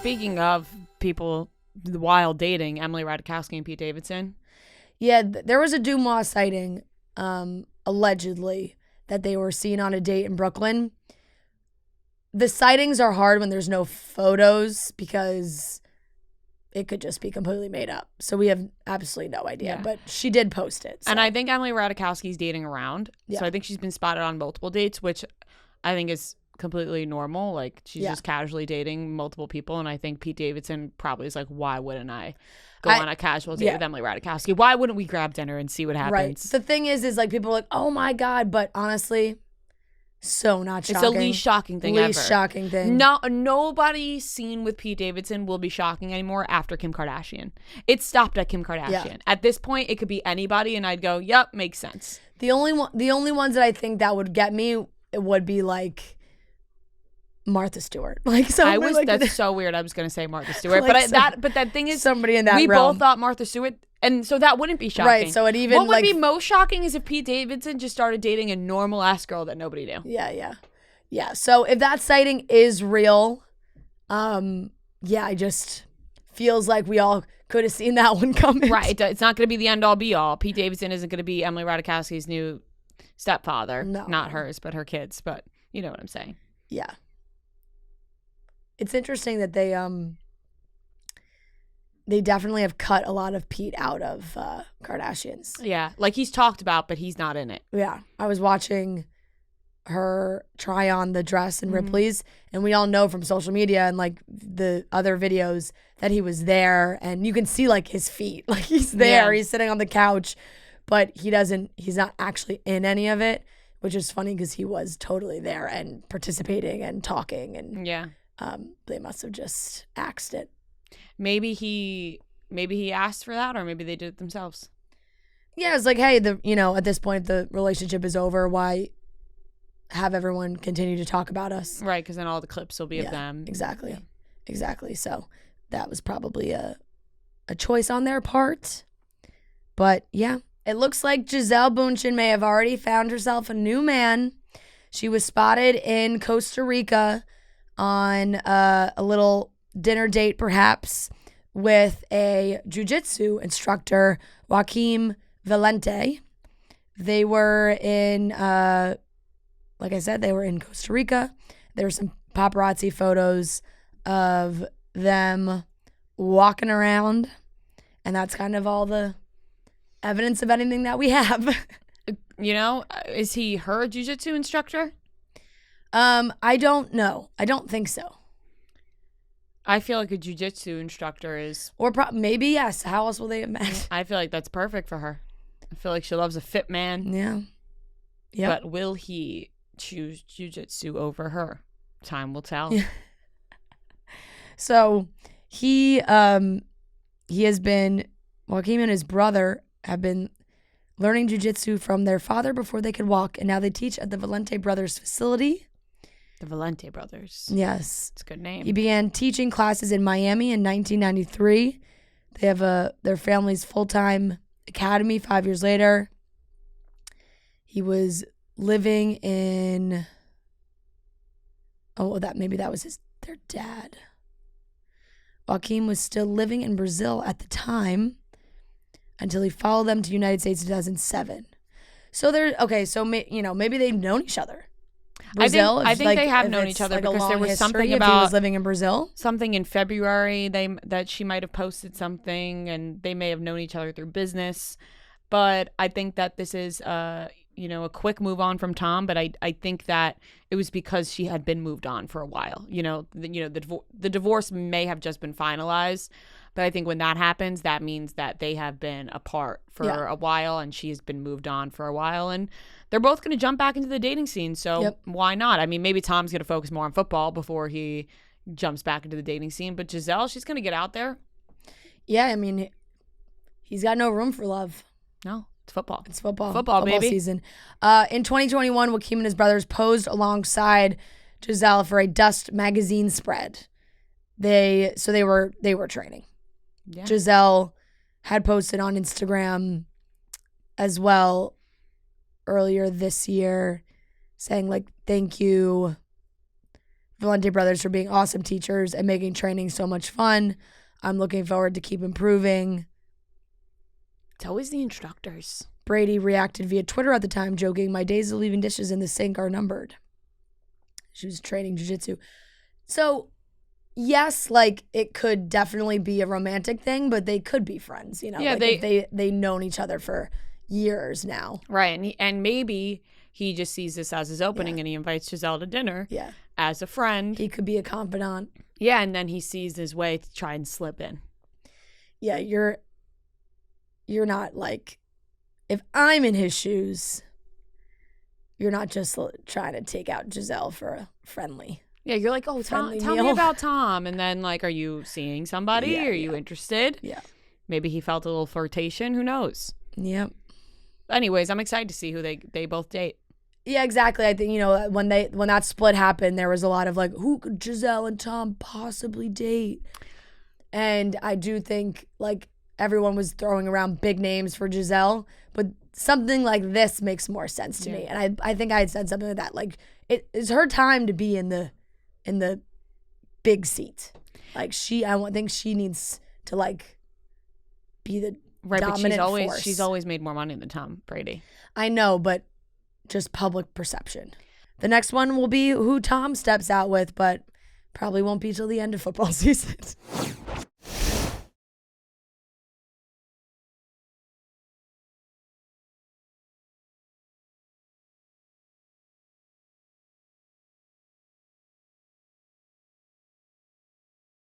speaking of people while dating, Emily Ratajkowski and Pete Davidson. Yeah, there was a Dumois sighting, allegedly, that they were seen on a date in Brooklyn. The sightings are hard when there's no photos because it could just be completely made up. So we have absolutely no idea. Yeah. But she did post it. So. And I think Emily Ratajkowski's dating around. Yeah. So I think she's been spotted on multiple dates, which I think is completely normal. Like, she's just casually dating multiple people. And I think Pete Davidson probably is like, why wouldn't I go on a casual date with Emily Ratajkowski? Why wouldn't we grab dinner and see what happens? Right. The thing is like people are like, oh my God. But honestly, so not shocking. It's the least shocking thing ever. Least shocking thing. No, nobody seen with Pete Davidson will be shocking anymore after Kim Kardashian. It stopped at Kim Kardashian. Yeah. At this point, it could be anybody, and I'd go, "Yep, makes sense." The only ones that I think that would get me, it would be like Martha Stewart. Like that's so weird. I was gonna say Martha Stewart, like but that thing is, somebody in that we realm. both thought Martha Stewart. And so that wouldn't be shocking. Right, so it even what would be most shocking is if Pete Davidson just started dating a normal ass girl that nobody knew. Yeah. So if that sighting is real, I just feels like we all could have seen that one coming. Right. It's not going to be the end all be all. Pete Davidson isn't going to be Emily Ratajkowski's new stepfather. No. Not hers, but her kids. But you know what I'm saying. Yeah. It's interesting that they definitely have cut a lot of Pete out of Kardashians. Yeah. Like, he's talked about, but he's not in it. Yeah. I was watching her try on the dress in Ripley's, and we all know from social media and like the other videos that he was there, and you can see like his feet, like he's there, he's sitting on the couch, but he's not actually in any of it, which is funny because he was totally there and participating and talking, and they must have just axed it. Maybe he asked for that, or maybe they did it themselves. Yeah, it's like, hey, at this point the relationship is over. Why have everyone continue to talk about us? Right, because then all the clips will be of them. Exactly. So that was probably a choice on their part. But yeah, it looks like Gisele Bündchen may have already found herself a new man. She was spotted in Costa Rica on a little dinner date, perhaps, with a jiu-jitsu instructor, Joaquim Valente. They were in, like I said, they were in Costa Rica. There were some paparazzi photos of them walking around, and that's kind of all the evidence of anything that we have. Is he her jiu-jitsu instructor? I don't know. I don't think so. I feel like a jiu-jitsu instructor is... Or maybe, yes. How else will they have met? I feel like that's perfect for her. I feel like she loves a fit man. Yeah. Yep. But will he choose jiu-jitsu over her? Time will tell. Yeah. So he has been... Joaquim and his brother have been learning jiu-jitsu from their father before they could walk, and now they teach at the Valente Brothers facility. The Valente brothers. Yes. It's a good name. He began teaching classes in Miami in 1993. They have their family's full-time academy 5 years later. He was living in... maybe that was their dad. Joaquim was still living in Brazil at the time until he followed them to the United States in 2007. So maybe they've known each other. Brazil, I think they have known each other because there was something about he was living in Brazil. Something in February that she might have posted something, and they may have known each other through business. But I think that this is a quick move on from Tom. But I think that it was because she had been moved on for a while. The divorce may have just been finalized. But I think when that happens, that means that they have been apart for a while, and she's been moved on for a while, and they're both going to jump back into the dating scene. So why not? I mean, maybe Tom's going to focus more on football before he jumps back into the dating scene. But Gisele, she's going to get out there. Yeah, I mean, he's got no room for love. No, it's football. It's football. Football baby. Season. In 2021, Joaquim and his brothers posed alongside Gisele for a Dust magazine spread. They were training. Yeah. Gisele had posted on Instagram as well earlier this year saying, like, thank you Valente brothers for being awesome teachers and making training so much fun. I'm looking forward to keep improving. It's always the instructors. Brady reacted via Twitter at the time, joking, "My days of leaving dishes in the sink are numbered." She was training jiu-jitsu. So, yes, like, it could definitely be a romantic thing, but they could be friends, you know? Yeah, like they've known each other for years now. Right, and maybe he just sees this as his opening and he invites Gisele to dinner as a friend. He could be a confidant. Yeah, and then he sees his way to try and slip in. Yeah, you're not like, if I'm in his shoes, you're not just trying to take out Gisele for a friendly. Yeah, you're like, oh, tell me about Tom. And then, like, are you seeing somebody? Are you interested? Yeah. Maybe he felt a little flirtation. Who knows? Yep. Anyways, I'm excited to see who they both date. Yeah, exactly. I think, you know, when that split happened, there was a lot of like, who could Gisele and Tom possibly date? And I do think, like, everyone was throwing around big names for Gisele, but something like this makes more sense to me. And I think I had said something like that. Like, it's her time to be in the big seat. Like, I think she needs to, like, be the dominant force. She's always made more money than Tom Brady. I know, but just public perception. The next one will be who Tom steps out with, but probably won't be till the end of football season.